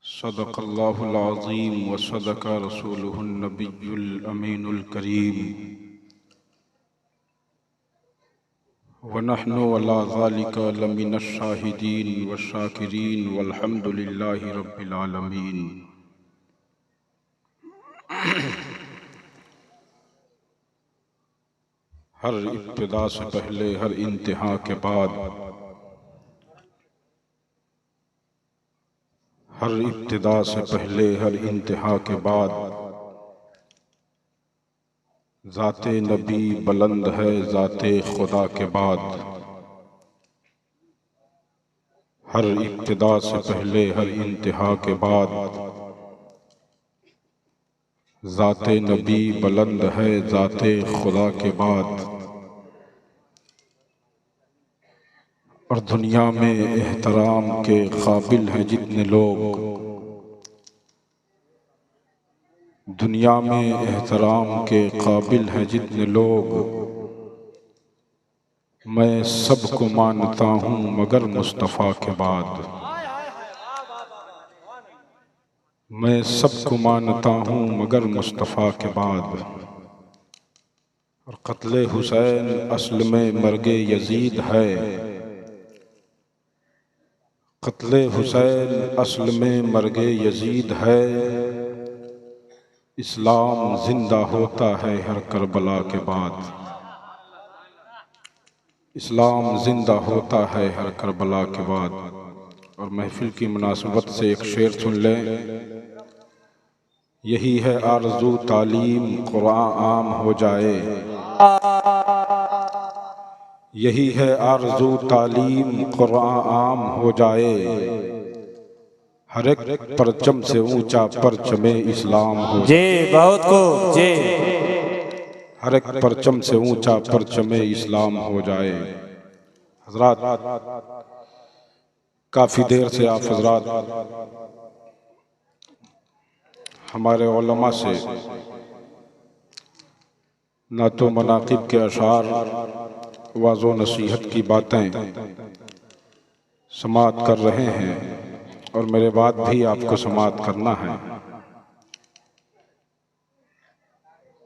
सदक़ल्लाहुल अज़ीम व सदक़ रसूलुहुन नबियुल अमीनुल करीम व नहनु अला ज़ालिका लमिनश शाहिदीन व शाकिरीन वल्हम्दुलिल्लाहि रब्बिल आलमीन। हर इब्तिदा से पहले, हर इंतहा के बाद, हर इब्तिदा से पहले, हर इंतहा के बाद, ज़ाते नबी बुलंद है ज़ाते खुदा के बाद। हर इब्तिदा से पहले, हर इंतहा के बाद, ज़ाते नबी बुलंद है ज़ाते खुदा के बाद। और दुनिया में एहतराम के काबिल हैं जितने लोग, दुनिया में एहतराम के काबिल हैं जितने लोग, मैं सबको मानता हूँ मगर मुस्तफ़ा के बाद। मैं सबको मानता हूँ मगर मुस्तफ़ा के बाद। और क़त्ले हुसैन असल में मर्गे यजीद है, क़त्ले हुसैन असल में मर्गे यजीद है। इस्लाम जिंदा होता है हर करबला के बाद। इस्लाम जिंदा होता है हर करबला के बाद। और महफिल की मुनासबत से एक शेर सुन लें। यही है आरज़ू तालीम कुरान आम हो जाए, यही है आरज़ू तालीम कुरान आम हो जाए। हर एक परचम से ऊंचा परचमे इस्लाम हो जी बहुत को जी। हर एक परचम से ऊंचा परचमे इस्लाम हो जाए। हजरात, काफी देर से आप हजरात हमारे उलमा से ना तो मनाकिब के अशार, वाज़ो नसीहत की बातें समात कर रहे हैं और मेरे बाद भी आपको समात करना है।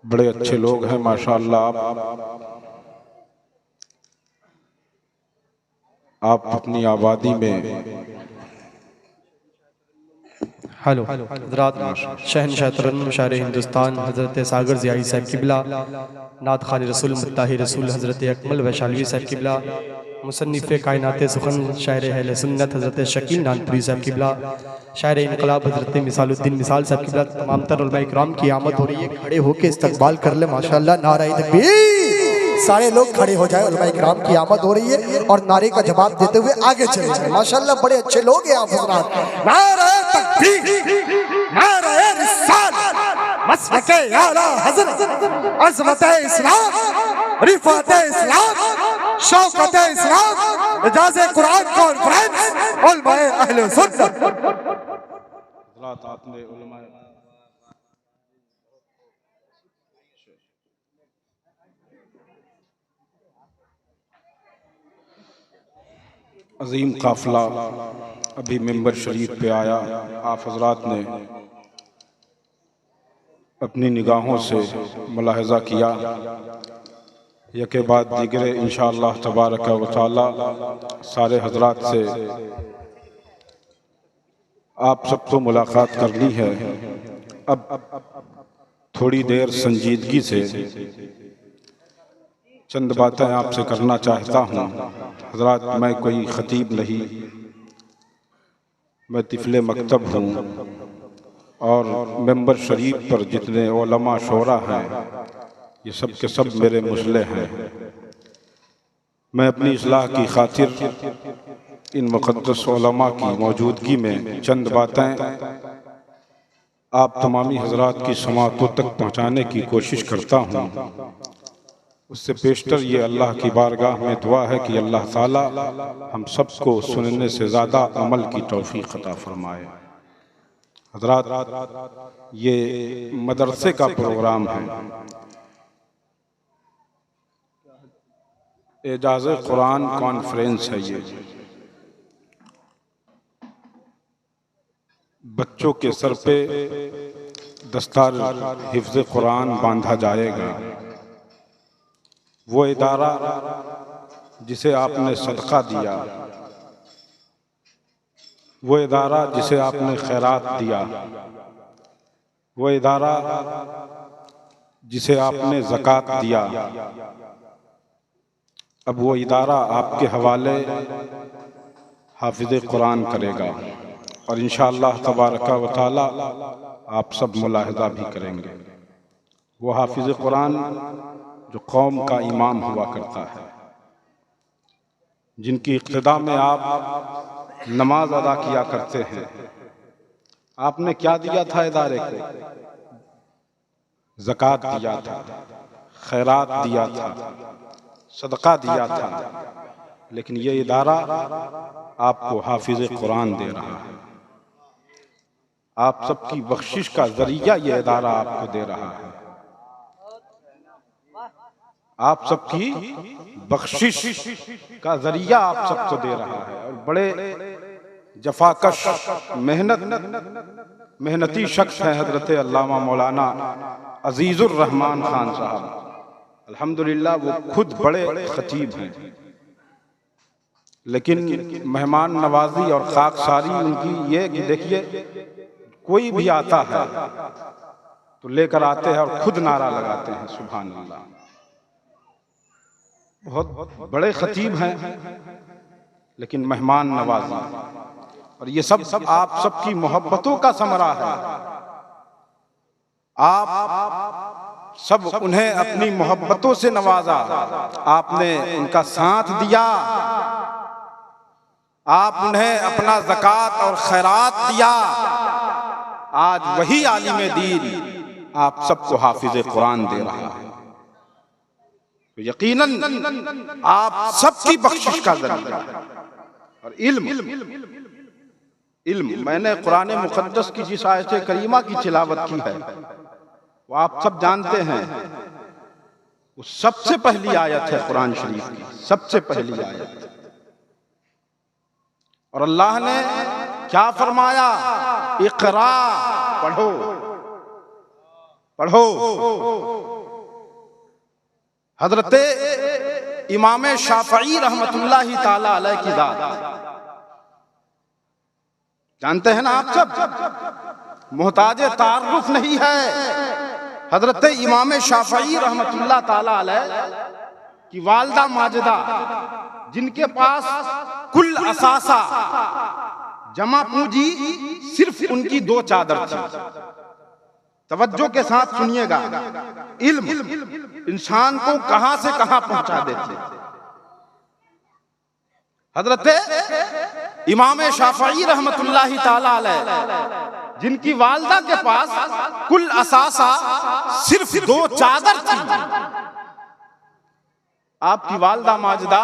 बड़े अच्छे लोग हैं माशाअल्लाह। आप अपनी आबादी में हेलो हजरात, शहनशाह तरन्नुम शायर हिंदुस्तान हज़रत सागर ज़ियाई साहब किबला, नात खानी रसूल मुत्ताही रसूल हज़रत अकमल वैशालवी साहब किबला, मुसन्निफ़ कायनात सुखन शायर अहले सुन्नत हज़रत शकील नानपुरी साहब किबला, शायर इनकलाब हज़रत मिसालुद्दीन मिसाल साहब किबला, तमाम तर उलमा इकराम की आमद हो रही है। खड़े होकर इस्तकबाल कर ले माशाअल्लाह। नारे तकबीर, सारे लोग खड़े हो जाए। उलमा इकराम की आमद हो रही है और नारे का जवाब देते हुए आगे चले जाए। माशाअल्लाह बड़े अच्छे लोग हैं आप हज़रात। नारे तकबीर, नारे रिसालत, मसलके आला हज़रत, अज़मते इस्लाम, रिफ़ाते इस्लाम, शौकते इस्लाम, इजाज़े कुरान कॉन्फ्रेंस उलमाए अहले सुन्नत। आपने उलमा अजीम काफिला अभी मिंबर शरीफ पे आया। आप हजरात ने अपनी निगाहों से मुलाहजा किया, यके बाद दीगरे इंशाअल्लाह तबारक व तआला सारे हजरात से आप सबको मुलाकात करनी है। अब थोड़ी देर संजीदगी से चंद बातें आपसे करना चाहता हूँ। हजरात, मैं कोई खतीब नहीं, मैं तिफले मकतब हूँ। और मेंबर शरीफ पर जितने उलमा शोरा हैं, ये सब के सब मेरे मुसले हैं। मैं अपनी इस्लाह की खातिर इन मुक़द्दस उलमा की मौजूदगी में चंद बातें आप तमामी हजरात की समातों तक पहुँचाने की कोशिश करता हूँ। उससे पेशतर ये अल्लाह की बारगाह में दुआ है कि अल्लाह ताला हम सबको सुनने से ज़्यादा अमल की तौफीक अता फरमाए। हजरात, ये मदरसे का प्रोग्राम है, एजाज़ कुरान कॉन्फ्रेंस है। ये बच्चों के सर पे दस्तार हिफ्ज़ कुरान बांधा जाएगा। वो इदारा जिसे आपने सदका दिया, वो इदारा जिसे आपने खैरात दिया, वो इदारा जिसे आपने ज़कात दिया, अब वो इदारा आपके हवाले हाफिज़ कुरान करेगा। और इंशाअल्लाह तबारक व तआला आप सब मुलाहिज़ा भी करेंगे। वो हाफिज़ कुरान जो कौम का इमाम हुआ करता है, जिनकी इक़्तिदा में आप नमाज अदा किया करते हैं। आपने क्या दिया था इदारे को? ज़कात दिया था, खैरात दिया था, सदका दिया था, लेकिन ये इदारा आपको हाफिज़ कुरान दे रहा है। आप सबकी बख्शिश का जरिया ये इदारा आपको दे रहा है। आप सबकी बख्शिश का जरिया आप सबको दे रहा है। और बड़े जफाकश मेहनती शख्स हैं हजरत अल्लामा मौलाना अजीजुर रहमान खान साहब। अल्हम्दुलिल्लाह वो खुद बड़े खतीब हैं, लेकिन मेहमान नवाजी और खाकसारी उनकी ये कि देखिए, कोई भी आता है तो लेकर आते हैं और खुद नारा लगाते हैं सुभान अल्लाह। बहुत बड़े खतीब हैं, लेकिन मेहमान नवाजी। और ये सब आप सबकी मोहब्बतों का समरा है। आप सब उन्हें अपनी मोहब्बतों से नवाजा, आपने उनका साथ दिया, आप उन्हें अपना ज़कात और खैरात दिया। आज वही आलिम दीन आप सबको हाफिज़ कुरान दे रहा है। तो यकीनन आप सबकी बख्शिश का जरिया है। और इल्म मैंने कुरान मुक़द्दस की जिस आयत करीमा की तिलावत की है वो आप सब जानते हैं। वो सबसे पहली आयत है कुरान शरीफ की, सबसे पहली आयत। और अल्लाह ने क्या फरमाया? इक़रा, पढ़ो पढ़ो। हजरत इमाम शाफ़ई रहमतुल्लाहि ताला अलैह की ज़ात जानते हैं ना आप सब, मोहताजे तारुफ नहीं है। हजरत इमाम शाफ़ई रहमतुल्लाह ताला अलैह की वालदा माजिदा, जिनके पास कुल असासा जमा पूंजी सिर्फ उनकी 2 चादर थी। तवज्जो के साथ सुनिएगा, इल्म इंसान को कहां से कहां पहुंचा देते। हजरत इमाम शाफ़ई रहमतुल्लाहि ताला अलैह, जिनकी वालदा के पास कुल असासा सिर्फ 2 चादर थी। आपकी वालदा माजिदा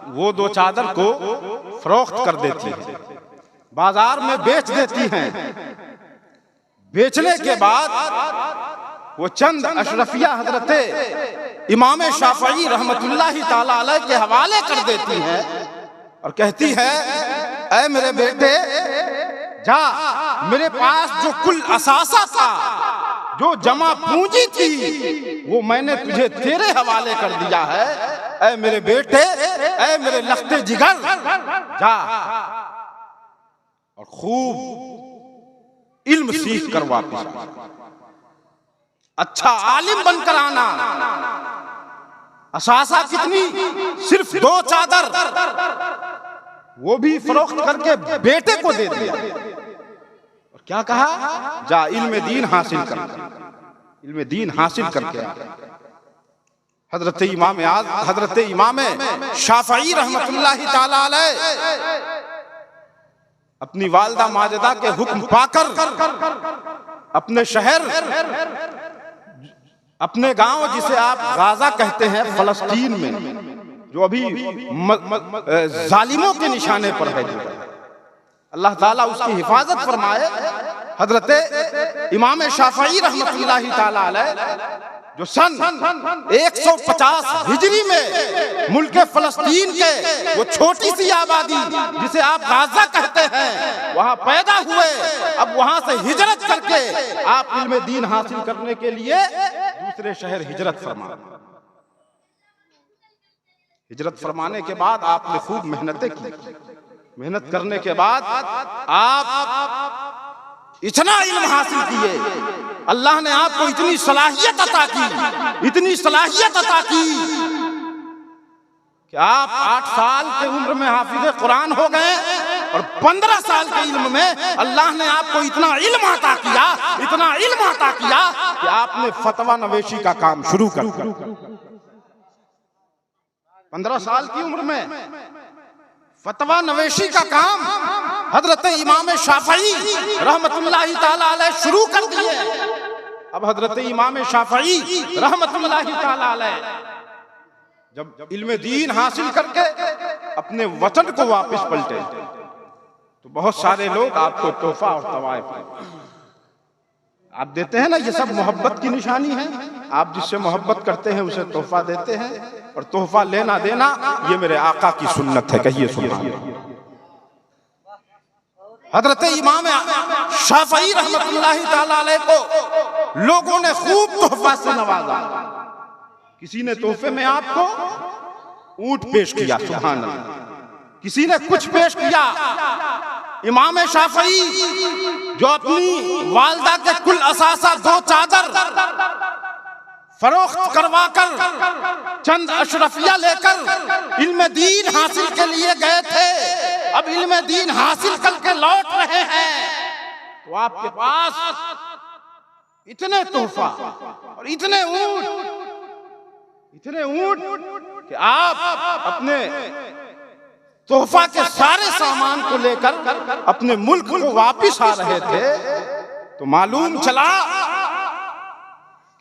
वो 2 चादर को फरोख्त कर देती है, बाजार में बेच देती हैं। बेचने के बाद वो चंद अशरफिया हजरत इमाम शाफ़ई रहमतुल्लाहि ताला अलैह के हवाले कर देती हैं और कहती है, ऐ मेरे बेटे, जा, मेरे पास जो कुल असासा था, जो जमा पूंजी थी, वो मैंने तुझे तेरे हवाले कर दिया है। ऐ मेरे बेटे, ऐ मेरे लख्ते जिगर, जा और खूब इल्म सीख कर वापस अच्छा आलिम बनकर आना। असासा कितनी? सिर्फ 2 चादर, वो भी फरोख्त करके बेटे को दे दिया। और क्या कहा? जा इल्म दीन हासिल कर, इल्म दीन हासिल करके आ। हजरत इमाम शाफ़ई रहमतुल्लाहि ताला अलैह अपनी वालदा माजिदा के हुक्म पाकर अपने शहर, अपने गांव, जिसे आप गाजा कहते हैं, फलस्तीन में, जो अभी जालिमों के निशाने पर है, जो अल्लाह ताला उसकी हिफाजत फरमाए, हजरत इमाम शाफई रहमतुल्लाहि ताला अलैह जो सन 150 हिजरी में मुल्क फलस्तीन के वो छोटी सी आबादी जिसे आप गाजा कहते हैं वहां पैदा हुए, अब वहां से हिजरत करके आप इल्म दीन हासिल करने के लिए दूसरे शहर हिजरत फरमा। हिजरत फरमाने के बाद आपने खूब मेहनतें की। मेहनत करने के बाद आप इतना इल्म हासिल किए, अल्लाह ने आपको इतनी सलाहियत अता की, इतनी सलाहियत अता की कि आप 8 साल के उम्र में हाफिज कुरान हो गए और 15 साल के इल्म में अल्लाह ने आपको इतना इल्म अता किया, इतना इल्म अता किया कि आपने फतवा नवेशी का काम शुरू कर दिया। 15 साल की उम्र में फतवा नवेशी का काम हजरत इमाम शाफई रहमतुल्लाहि ताला अलैह शुरू कर दिए। अब हजरत इमाम शाफई रहमतुल्लाहि ताला अलैह जब इल्म दीन हासिल करके अपने वतन को वापस पलटे तो बहुत सारे लोग आपको तोहफा और तवाइफ आप देते हैं ना, ये सब मोहब्बत की निशानी है। आप जिससे मोहब्बत करते हैं उसे तोहफा देते हैं, और तोहफा लेना देना ये मेरे आका की सुन्नत है। कहिए सुभान अल्लाह। हजरत इमाम शाफई रहमतुल्लाहि ताला अलैह को लोगों ने खूब तोहफा से नवाजा। किसी ने तोहफे में आपको ऊंट पेश किया, सुभान अल्लाह। किसी ने कुछ पेश किया। इमाम शाफई जो अपनी वालदा के कुल असासा 2 चादर फरोख्त करवा कर चंद अशरफिया लेकर इल्म दीन हासिल के लिए गए थे, अब इल्म दीन हासिल करके लौट रहे हैं तो आपके पास इतने तोहफा और इतने ऊंट कि आप अपने तोहफा के सारे सामान को लेकर अपने मुल्क को वापिस आ रहे थे तो मालूम चला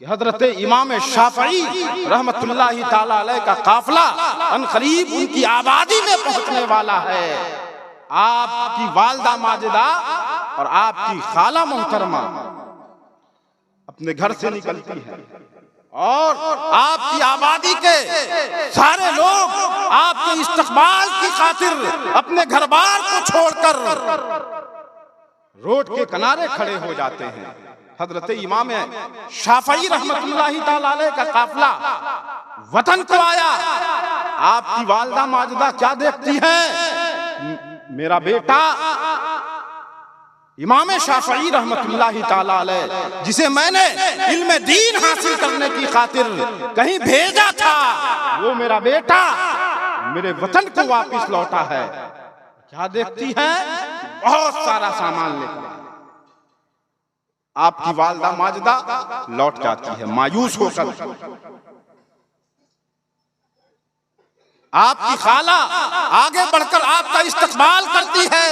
कि हजरत इमाम शाफई रहमतुल्लाहि ताला अलैह का काफिला अनकरीब उनकी आबादी में पहुंचने वाला है। आपकी वालदा माजिदा और आपकी खाला मोहतरमा अपने घर से निकलती है और आपकी आबादी के सारे लोग आपके इस्तकबाल की खातिर अपने घर बार को छोड़कर रोड के किनारे खड़े हो जाते हैं। हजरत इमाम शाफई रहमतुल्लाहि ताला अलैह का काफिला वतन को आया। आपकी वालदा माजिदा क्या देखती है? मेरा बेटा इमाम शाफई रहमतुल्लाहि ताला अलैह जिसे मैंने इल्म दीन हासिल करने की खातिर कहीं भेजा था, वो मेरा बेटा मेरे वतन को वापस लौटा है। क्या देखती है? बहुत सारा सामान लेकर आपकी वालदा माजिदा लौट जाती है मायूस होकर। आपकी खाला आगे बढ़कर आपका इस्तकबाल करती है,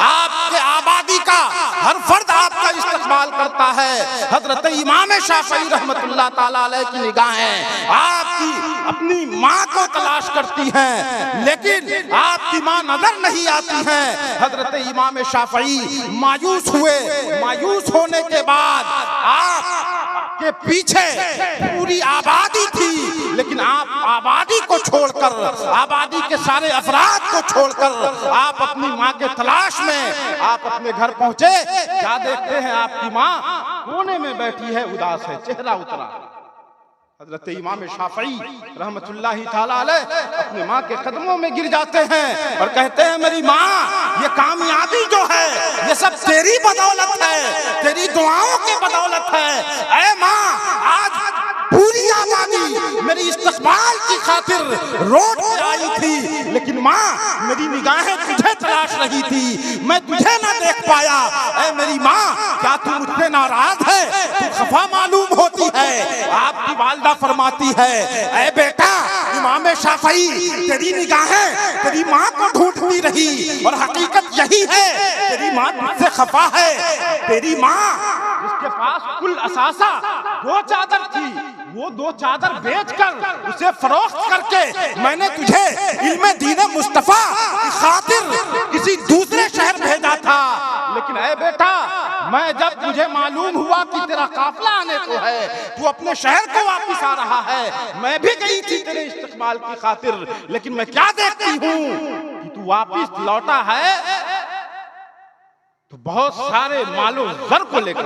आपके आबादी का हर फर्द आपका इस्तकबाल करता है। हजरत इमाम शाफई रहमतुल्लाह ताला अलैह की निगाहें आपकी अपनी माँ को तलाश करती हैं, लेकिन आपकी माँ नजर नहीं आती हैं। हजरत इमाम शाफई मायूस हुए। मायूस होने के बाद आपके पीछे पूरी आबादी थी, लेकिन आप आबादी को छोड़कर, आबादी के सारे अफराद को छोड़कर आप अपनी माँ के तलाश में आप अपने घर पहुंचे। क्या देखते हैं? आपकी माँ कोने में बैठी है, उदास है, चेहरा उतरा। हजरत इमाम शाफई रहमतुल्लाहि ताला अलैह अपने माँ के कदमों में गिर जाते हैं और कहते हैं, मेरी माँ, ये कामयाबी जो है ये सब तेरी बदौलत है, तेरी दुआओं की बदौलत है। ऐ माँ, आज पूरी आबादी मेरी इस्तकबाल की खातिर रोड पे आई थी, लेकिन माँ मेरी निगाहें तुझे तलाश रही थी, मैं तुझे ना देख पाया। ऐ मेरी माँ, क्या तू मुझसे नाराज है? तू खफा मालूम होती है। आपकी वालदा फरमाती है, ऐ बेटा इमाम शाफई, तेरी निगाहें तेरी माँ को ढूंढती रही और हकीकत यही है, तेरी माँ तुझसे खफा है। तेरी माँ जिसके पास कुल असासा 2 चादर थी, वो 2 चादर बेचकर उसे फरोख्त करके मैंने तुझे इल्म दीन मुस्तफा की खातिर किसी दूसरे शहर भेजा था। लेकिन ऐ बेटा, मैं जब मुझे मालूम हुआ कि तेरा काफिला आने को है, तू अपने शहर को वापस आ रहा है, मैं भी गई थी तेरे इस्तकबाल की खातिर, लेकिन मैं क्या देखती हूँ कि तू वापस लौटा है तो बहुत सारे मालो जर को लेकर।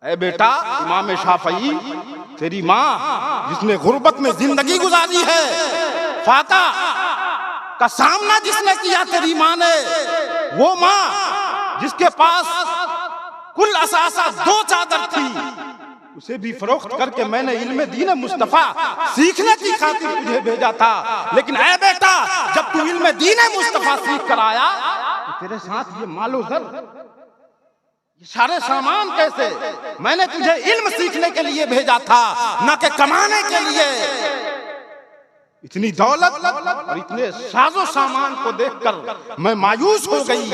ऐ बेटा, इमाम शाफई, तेरी माँ जिसने गुर्बत में जिंदगी गुजारी है, फाका का सामना जिसने किया तेरी माँ ने, वो माँ जिसके पास कुल असासा 2 चादर थी, उसे भी फरोख्त करके मैंने इल्म दीन मुस्तफा सीखने की खातिर तुझे भेजा था। लेकिन ऐ बेटा, जब तू इल्म दीन मुस्तफा सीख कर आया तो तेरे साथ ये मालो जर, ये सारे सामान कैसे? मैंने तुझे इल्म सीखने के लिए भेजा था, ना कि कमाने के लिए। इतनी दौलत और इतने साजो सामान को देखकर मैं मायूस हो गई।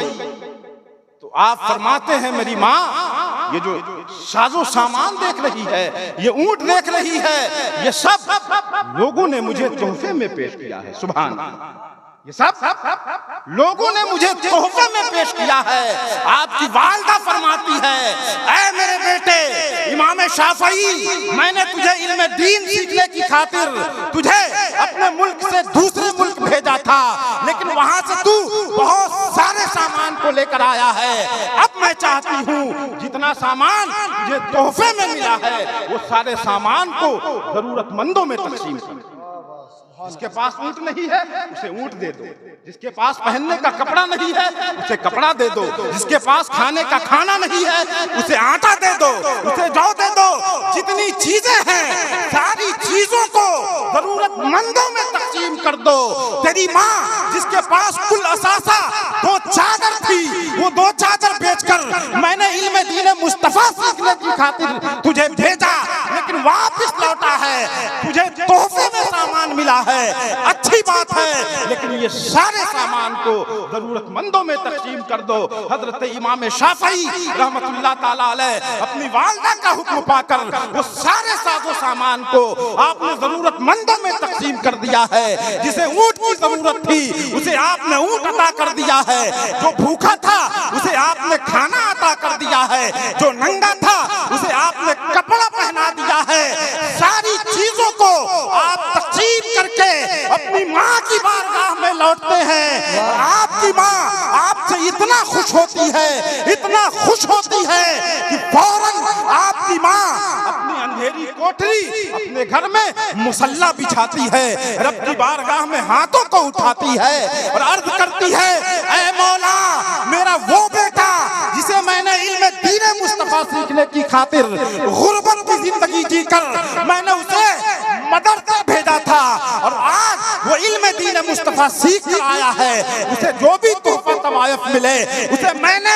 तो आप फरमाते हैं मेरी माँ, ये जो साजो सामान देख रही है, ये ऊंट देख रही है, ये सब लोगों ने मुझे तोहफे में पेश किया है। सुभान अल्लाह, ये सब लोगों ने मुझे तोहफे में पेश किया है। आपकी वालिदा फरमाती है, ऐ मेरे बेटे इमाम शाफई, मैंने तुझे इल्म दीन सीखने की खातिर तुझे अपने मुल्क से दूसरे मुल्क भेजा था, लेकिन वहां से तू बहुत सारे सामान को लेकर आया है। अब मैं चाहती हूँ जितना सामान तुझे तोहफे में मिला है, वो सारे सामान को जरूरतमंदों में तकसीम कर। जिसके पास ऊंट नहीं है उसे ऊंट दे दो, जिसके पास पहनने का कपड़ा नहीं है उसे कपड़ा दे दो, जिसके पास खाने का खाना नहीं है उसे आटा दे दो, उसे जौ दे दो। जितनी चीजें हैं सारी चीजों को जरूरतमंदों में तकसीम कर दो। तेरी माँ जिसके पास कुल असासा 2 चादर थी, वो 2 चादर बेचकर मैंने इल्म दीन मुस्तफा सीखने की खातिर तुझे भेजा, लेकिन वापस लौटा है, तुझे तोहफे में सामान मिला है। अच्छी बात है, लेकिन ये सारे सामान को जरूरतमंदों में तकसीम कर दो। हजरत इमाम शाफई रहमतुल्लाह ताला अलैह अपनी वालिदा का हुक्म पाकर वो सारे साजो सामान को आपने जरूरतमंदों में तकसीम कर दिया है। जिसे ऊंट की जरूरत थी उसे आपने ऊंट अता कर दिया है, जो भूखा था उसे आपने खाना अता कर दिया है, जो नंगा था उसे आपने कपड़ा पहना दिया है। सारी चीजों को आप तकसीम करके अपनी माँ की बारगाह में लौटते हैं। आपकी माँ आपसे इतना खुश होती है, इतना खुश होती है कि फौरन आपकी माँ अपनी अंधेरी कोठरी अपने घर में मुसल्ला बिछाती है, रब की बारगाह में हाथों को उठाती है और अर्ज करती है, ऐ मौला, मेरा वो बेटा जिसे मैंने इल्म दीन मुस्तफा सीखने की खातिर गुर्बत की जिंदगी जीकर मैंने उसे मदरसा भेजा था, और आज वो इल्म दीन मुस्तफा सीख कर आया है। उसे जो भी तोहफा तवायफ मिले उसे मैंने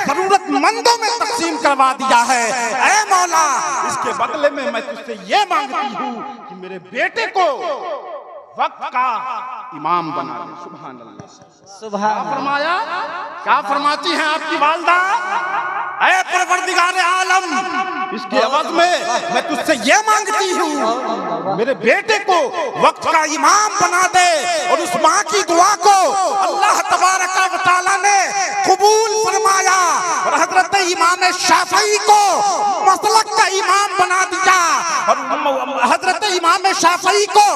जरूरतमंदों में तकसीम करवा दिया है। ऐ मौला, इसके बदले में मैं तुझसे ये मांगती हूँ कि मेरे बेटे को वक्त का इमाम बना दे। सुभान अल्लाह। सुभान फरमाया, क्या फरमाती हैं आपकी वालिदा? ऐ परवरदिगार आलम, इसके अवध में मैं तुझसे ये मांगती हूँ मेरे बेटे को वक्त का इमाम बना दे, और उस माँ की दुआ को अल्लाह तबारक व तआला ने कबूल फरमाया और हजरत इमाम शाफई को मसलक का इमाम बना दिया, और हजरत इमाम शाफई को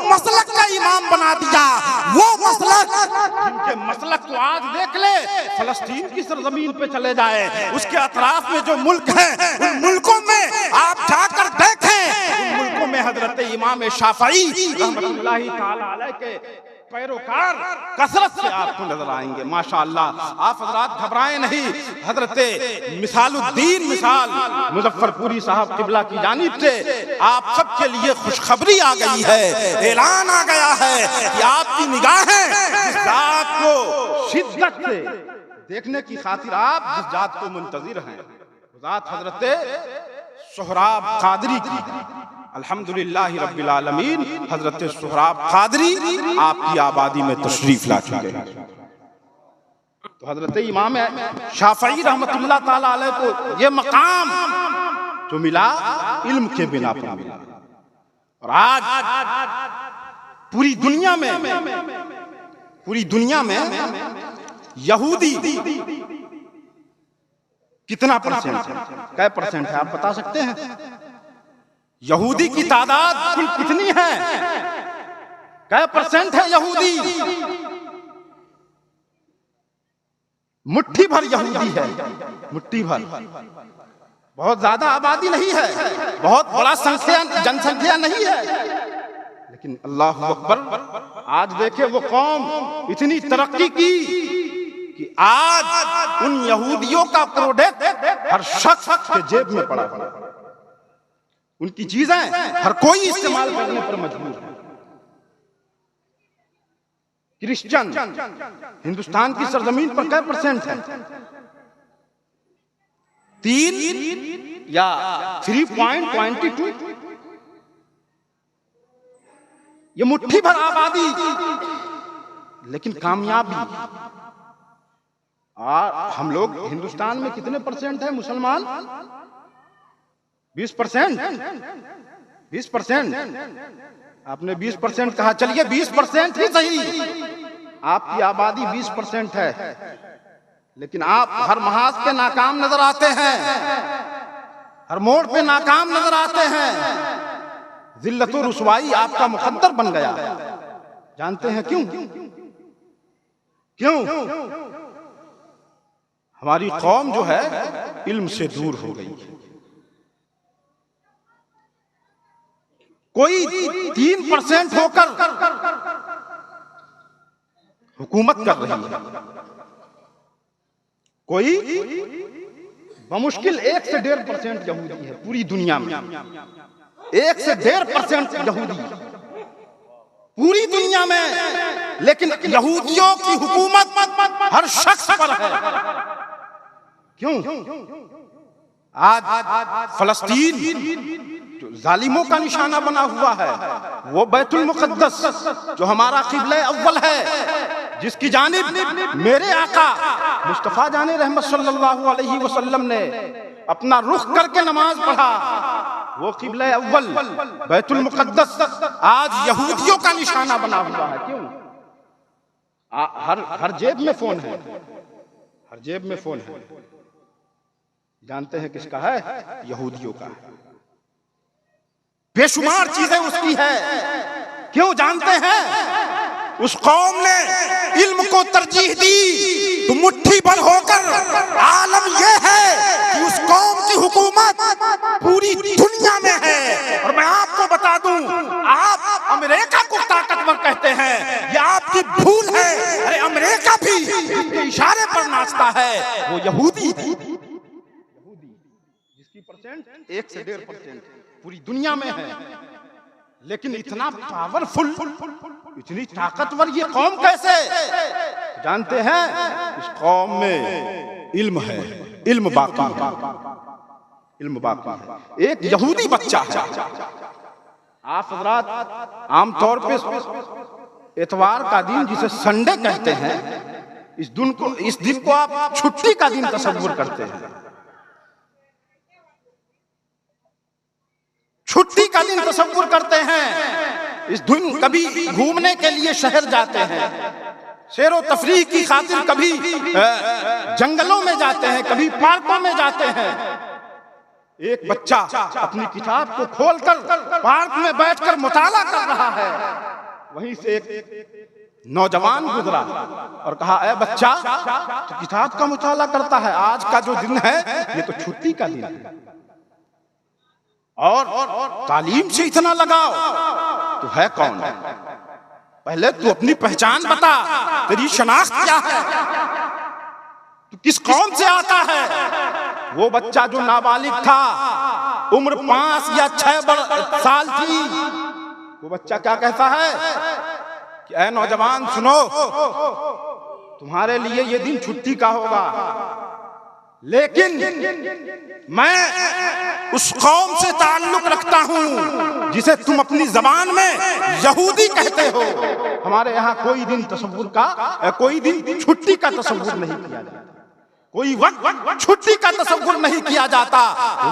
मसलक का इमाम बना दिया। वो मसलक जिनके मसलक को आज देख ले, फलस्तीन की सरजमीन पे चले जाए, उसके अतराफ में जो मुल्क हैं उन मुल्कों में आप जाकर देखें, उन मुल्कों में हजरत इमाम शाफई रहमतुल्लाहि ताला अलैह के पैरोकार कसरत से आपको नजर आएंगे। माशाअल्लाह, आप हजरात घबराएं नहीं। हजरत मिसालुद्दीन मिसाल मुजफ्फरपुरी साहब किबला की जानिब से आप सबके लिए खुशखबरी आ गई है, ऐलान आ गया है कि आपकी निगाहें जिस जात को शिद्दत से देखने की खातिर आप जिस जात को मुंतजिर हैं, जात हजरत सोहराब कादरी की। अल्हम्दुलिल्लाह रब्बिल आलमीन, हजरत सोहराब कादरी आपकी आबादी में तशरीफ ला चुके हैं। तो हजरत इमाम शाफई रहमतुल्लाह ताला अलैह को ये मकाम जो मिला इल्म के बिना पर मिला, और आज पूरी दुनिया में यहूदी कितना परसेंट है, क्या परसेंट है, आप बता सकते हैं? यहूदी की तादाद कुल कितनी है, क्या परसेंट है यहूदी? मुट्ठी भर यहूदी है, मुट्ठी भर, बहुत ज्यादा आबादी नहीं है, बहुत बड़ा जनसंख्या नहीं है, लेकिन अल्लाह अकबर, आज देखे वो कौम इतनी तरक्की की कि आज उन यहूदियों का प्रोडक्ट हर शख्स के जेब में पड़ा है, उनकी चीजें हर कोई इस्तेमाल करने पर मजबूर है। क्रिश्चियन हिंदुस्तान की सरजमीन पर क्या परसेंट है? 3 या 3.22। ये मुट्ठी भर आबादी, लेकिन कामयाबी। हम लोग हिंदुस्तान में कितने परसेंट है मुसलमान? 20%। 20%। आपने 20% कहा, चलिए 20% ही सही, आपकी आबादी 20% है, लेकिन आप हर महाज पे नाकाम नजर आते हैं, हर मोड़ पे नाकाम नजर आते हैं। जिल्लत और रुसवाई आपका मुकद्दर बन गया। जानते हैं क्यों? क्यों? हमारी कौम जो है इल्म से दूर हो गई। कोई 3% होकर हुकूमत कर रही है, कोई बमुश्किल 1 से 1.5% यहूदी है पूरी दुनिया में। 1 से 1.5% यहूदी पूरी दुनिया में, लेकिन यहूदियों की हुकूमत हर शख्स पर है। क्यों? आज फलस्तीन जो जालिमों का निशाना बना हुआ है, वो बैतुल मुक़द्दस जो हमारा क़िबला अव्वल है, जिसकी जानिब मेरे आका मुस्तफ़ा जाने रहमत सल्लल्लाहु अलैहि वसल्लम ने अपना रुख करके नमाज पढ़ा, वो क़िबला अव्वल बैतुल मुक़द्दस आज यहूदियों का निशाना बना हुआ है। क्यों? हर जेब में फोन है, हर जेब में फोन है। जानते हैं किसका है? यहूदियों का। बेशुमार चीजें उसकी है। क्यों जानते हैं? उस कौम ने इल्म को तरजीह दी तो मुट्ठी भर होकर आलम यह है कि उस कौम की हुकूमत पूरी दुनिया में है। और मैं आपको बता दूं, आप अमेरिका को ताकतवर कहते हैं, यह आपकी भूल है। अरे अमेरिका भी जिसके इशारे पर नाचता है वो यहूदी थी, जिसकी परसेंट 1 से 1.5% पूरी दुनिया में है। लेकिन इतना पावरफुल, इतनी ताकतवर ये कौम कैसे? जानते हैं, इस कौम में इल्म है, इल्म बाकी है, इल्म बाकी है। एक यहूदी बच्चा है, आप हज़रात आमतौर पे इतवार का दिन जिसे संडे कहते हैं, इस दिन को आप छुट्टी का दिन तसव्वुर करते हैं। छुट्टी का दिन तसव्वुर करते हैं। इस दिन कभी घूमने के लिए शहर जाते हैं, सैरो तफरीह की खातिर कभी जंगलों में जाते हैं, कभी पार्कों में जाते हैं। एक बच्चा अपनी किताब को खोलकर पार्क में बैठकर मुताला कर रहा है। वहीं से एक नौजवान गुजरा और कहा, ऐ बच्चा, तो किताब का मुताला करता है, आज का जो दिन है ये तो छुट्टी का दिन है, और तालीम से इतना लगाओ, तो है कौन? पहले तू अपनी पहचान बता, तेरी शनाख्त क्या है, तू किस कौम से आता है? वो बच्चा जो नाबालिग था, उम्र 5 या 6 साल थी, वो बच्चा क्या कहता है कि ऐ नौजवान सुनो, तुम्हारे लिए ये दिन छुट्टी का होगा, लेकिन मैं उस कौम से ताल्लुक रखता हूं जिसे तुम अपनी जबान में यहूदी कहते हो। हमारे यहाँ कोई दिन तसव्वुर का, कोई दिन छुट्टी का तसव्वुर नहीं किया जाता, कोई वक्त छुट्टी का तसव्वुर नहीं किया जाता।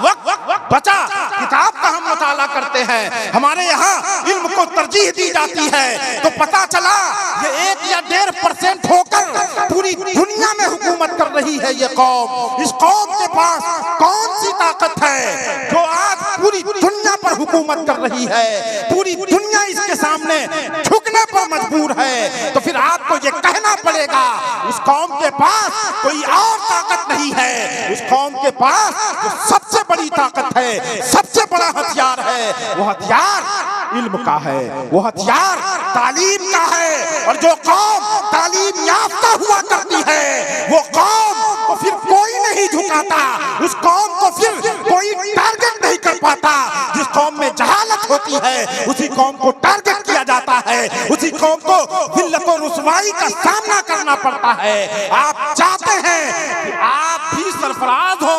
वक्त बचा, किताब का हम मुताला करते हैं। हमारे यहाँ इल्म को तरजीह दी जाती है, तो पता चला ये 1 या 1.5% होकर पूरी दुनिया में हुकूमत कर रही रही है ये कौम। इस कौम के पास कौन सी ताकत है जो आज पूरी दुनिया पर हुकूमत कर रही है, पूरी दुनिया इसके सामने झुकने पर मजबूर है। तो फिर आपको ये कहना पड़ेगा इस कौम के पास कोई और ताकत नहीं है। इस कौम के पास जो सबसे बड़ी ताकत है, सबसे बड़ा हथियार है, वो हथियार इल्म का है, वो हथियार तालीम का है। और जो कौम तालीम याफ्ता हुआ करती है वो कौम को फिर कोई नहीं झुकाता, उस कौम को फिर कोई टारगेट नहीं कर पाता। जिस कौम में जहालत होती है उसी कौम को टारगेट किया जाता है, उसी कौम को जिल्लत और रुसवाई का सामना करना पड़ता है। आप चाहते हैं कि आप भी सरफराज हो,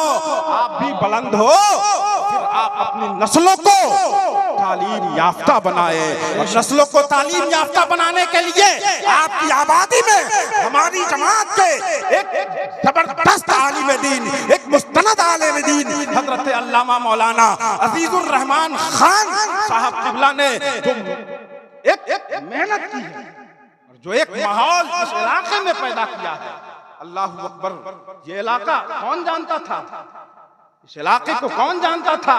आप भी बुलंद हो, फिर आप अपनी नस्लों को तालीम याफ्ता बनाए। और नस्लों को तालीम याफ्ता बनाने के लिए आपकी आबादी में हमारी जमात के एक जबरदस्त आलिम दीन, एक मुस्तनद आलिम दीन हजरत अल्लामा मौलाना अजीजुर रहमान खान साहब किबला ने जो एक मेहनत की है और जो एक माहौल इस इलाके में पैदा किया है, अल्लाह अकबर। ये इलाका कौन जानता था? इस इलाके को कौन जानता था?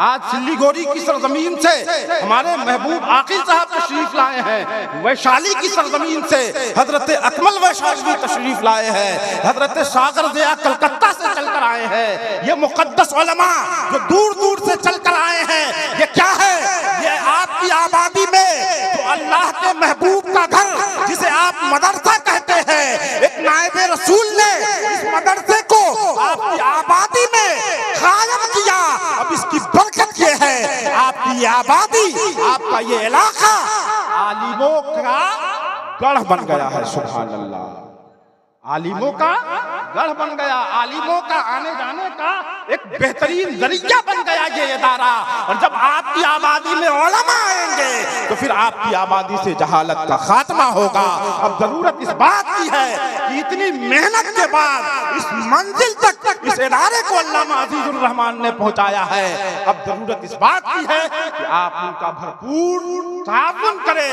आज सिल्लीगोरी की सरजमीन से हमारे महबूब आकिल साहब तशरीफ लाए हैं, वैशाली की सरजमीन से हजरत अकमल वैशाली तशरीफ लाए हैं, हजरत सागर ज़िया कलकत्ता से चलकर आए हैं। ये मुकद्दस उलमा जो दूर दूर से चलकर आए हैं, ये क्या है? ये आपकी आबादी में जो अल्लाह के महबूब का घर जिसे आप मदरसा कहते हैं, एक नायब रसूल ने इस मदरसे को आपकी आबादी में कायम किया। अब इसकी बरकत ये है आपकी आबादी, आपका ये इलाका आलिमों का गढ़ बन गया है। सुभान अल्लाह, आलिमों का गढ़ बन गया, आलिमों का आने जाने का एक बेहतरीन जरिया बन गया ये इदारा। और जब आपकी आबादी में उलमा आएंगे तो फिर आपकी आबादी से जहालत का खात्मा होगा। अब जरूरत इस बात की है कि इतनी मेहनत के बाद इस मंजिल तक इस इदारे को अल्लामा अजीजुर रहमान ने पहुंचाया है। अब जरूरत इस बात की है कि आप उनका भरपूर ताउन करें,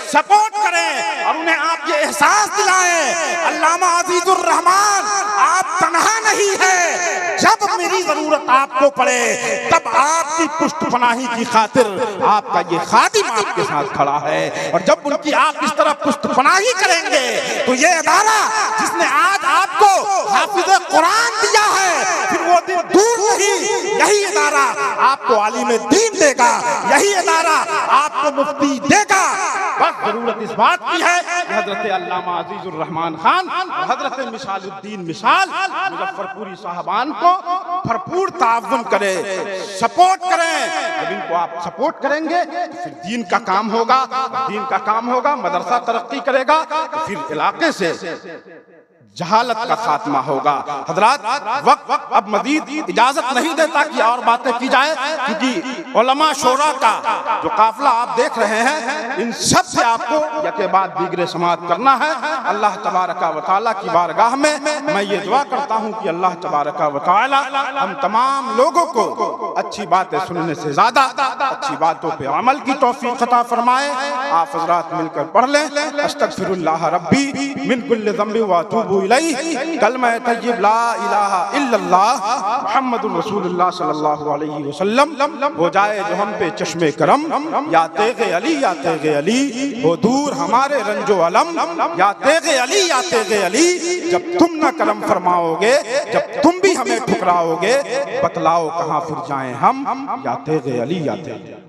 सपोर्ट करें और उन्हें आप ये एहसास दिलाएं अल्लामा अजीजुर रहमान आप तन्हा नहीं है। जब मेरी जरूरत आपको पड़े तब आपकी पुष्ट पनाही की खातिर आपका ये खादिम आपके साथ खड़ा है। और जब उनकी आप इस तरह पुष्ट पनाही करेंगे तो ये इदारा जिसने आज आपको हाफिज़ कुरान दिया है, फिर वो दिन दूर नहीं, यही इदारा आपको आलिम दीन देगा, यही इदारा आपको मुफ्ती देगा। बस जरूरत इस बात की है कि हजरत अल्लामा अजीजुर रहमान खान, हजरत मिसालुद्दीन मिसाल मुजफ्फरपुरी साहबान को भरपूर ताउन करें, सपोर्ट करें। जब इनको आप सपोर्ट करेंगे तो फिर दीन का काम होगा, दीन का काम होगा, मदरसा तरक्की करेगा, तो फिर इलाके से जहालत का खात्मा होगा। हजरात, वक्त अब मजीद इजाजत नहीं देता कि और बातें की जाए, क्योंकि उलमा शोरा का जो काफिला आप देख रहे हैं, इन सब से आपको यके बाद दीगरे समाअत करना है। अल्लाह तबारक व तआला की बारगाह में मैं ये दुआ करता हूँ कि अल्लाह तबारक व तआला हम तमाम लोगों को अच्छी बातें सुनने से ज्यादा अच्छी बातों पे अमल की तौफीक अता फरमाए। आप हजरात मिलकर पढ़ लें, अस्तगफिरुल्लाह रब्बी मिन कुल्लि ज़ंबि व अतूबु इलैहि, कलमा तय्यब ला इलाहा इल्लल्लाह मुहम्मदुर रसूलुल्लाह सल्लल्लाहु अलैहि वसल्लम। हो जाए जो हम पे चश्मे करम, या तेगे अली या तेगे अली, हो दूर हमारे रंजो अलम, या तेगे अली या तेगे अली। जब तुम न करम फरमाओगे, जब तुम भी हमें ठुकराओगे, बतलाओ कहाँ फिर जाएं हम, या तेगे अली या तेगे।